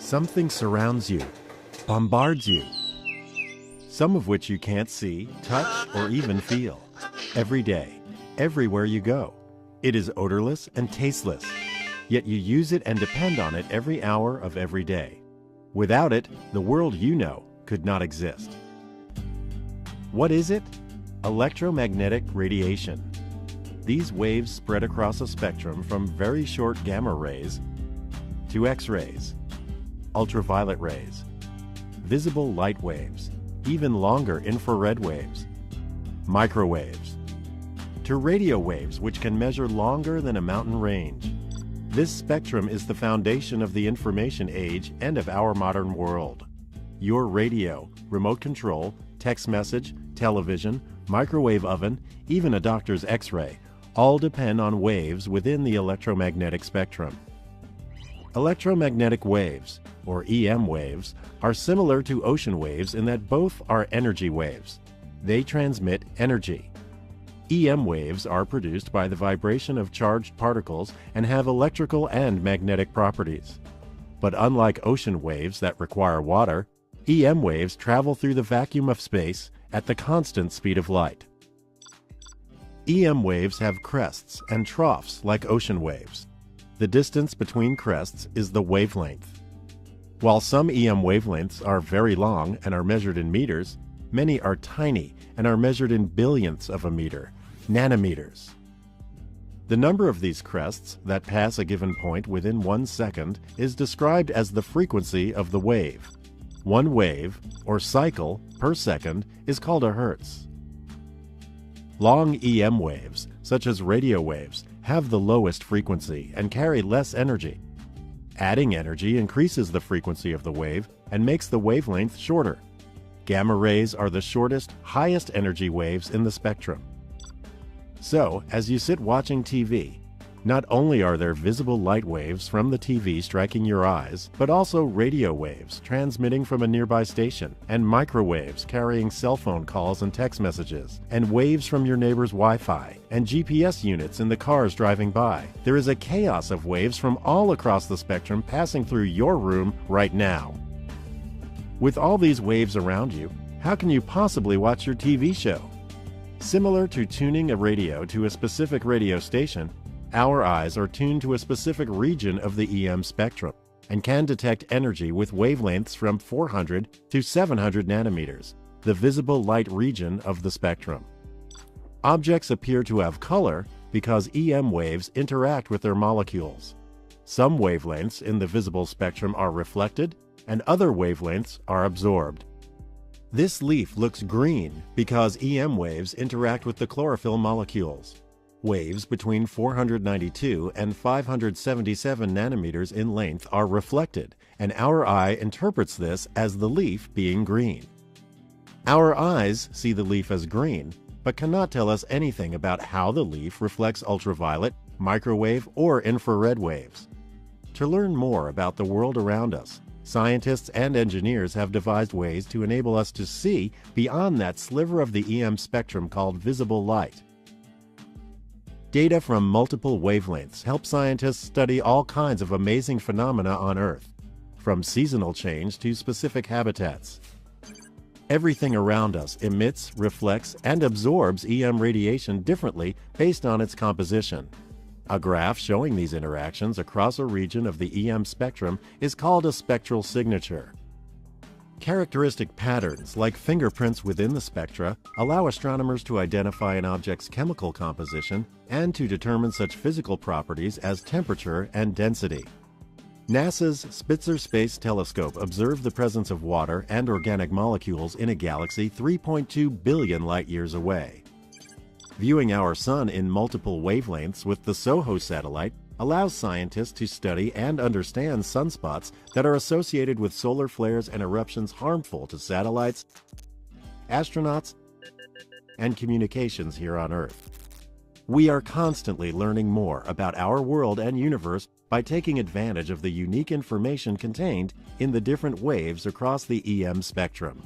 Something surrounds you, bombards you, some of which you can't see, touch, or even feel. Every day, everywhere you go. It is odorless and tasteless, yet you use it and depend on it every hour of every day. Without it, the world you know could not exist. What is it? Electromagnetic radiation. These waves spread across a spectrum from very short gamma rays to X-rays, ultraviolet rays, visible light waves, even longer infrared waves, microwaves, to radio waves which can measure longer than a mountain range. This spectrum is the foundation of the information age and of our modern world. Your radio, remote control, text message, television, microwave oven, even a doctor's X-ray, all depend on waves within the electromagnetic spectrum. Electromagnetic waves, or EM waves, are similar to ocean waves in that both are energy waves. They transmit energy. EM waves are produced by the vibration of charged particles and have electrical and magnetic properties. But unlike ocean waves that require water, EM waves travel through the vacuum of space at the constant speed of light. EM waves have crests and troughs like ocean waves. The distance between crests is the wavelength. While some EM wavelengths are very long and are measured in meters, many are tiny and are measured in billionths of a meter, nanometers. The number of these crests that pass a given point within 1 second is described as the frequency of the wave. One wave, or cycle, per second is called a hertz. Long EM waves, such as radio waves, have the lowest frequency and carry less energy. Adding energy increases the frequency of the wave and makes the wavelength shorter. Gamma rays are the shortest, highest energy waves in the spectrum. So, as you sit watching TV, not only are there visible light waves from the TV striking your eyes, but also radio waves transmitting from a nearby station, and microwaves carrying cell phone calls and text messages, and waves from your neighbor's Wi-Fi, and GPS units in the cars driving by. There is a chaos of waves from all across the spectrum passing through your room right now. With all these waves around you, how can you possibly watch your TV show? Similar to tuning a radio to a specific radio station, our eyes are tuned to a specific region of the EM spectrum and can detect energy with wavelengths from 400 to 700 nanometers, the visible light region of the spectrum. Objects appear to have color because EM waves interact with their molecules. Some wavelengths in the visible spectrum are reflected, and other wavelengths are absorbed. This leaf looks green because EM waves interact with the chlorophyll molecules. Waves between 492 and 577 nanometers in length are reflected, and our eye interprets this as the leaf being green. Our eyes see the leaf as green, but cannot tell us anything about how the leaf reflects ultraviolet, microwave, or infrared waves. To learn more about the world around us, scientists and engineers have devised ways to enable us to see beyond that sliver of the EM spectrum called visible light. Data from multiple wavelengths help scientists study all kinds of amazing phenomena on Earth, from seasonal change to specific habitats. Everything around us emits, reflects, and absorbs EM radiation differently based on its composition. A graph showing these interactions across a region of the EM spectrum is called a spectral signature. Characteristic patterns, like fingerprints within the spectra, allow astronomers to identify an object's chemical composition and to determine such physical properties as temperature and density. NASA's Spitzer Space Telescope observed the presence of water and organic molecules in a galaxy 3.2 billion light-years away. Viewing our Sun in multiple wavelengths with the SOHO satellite allows scientists to study and understand sunspots that are associated with solar flares and eruptions harmful to satellites, astronauts, and communications here on Earth. We are constantly learning more about our world and universe by taking advantage of the unique information contained in the different waves across the EM spectrum.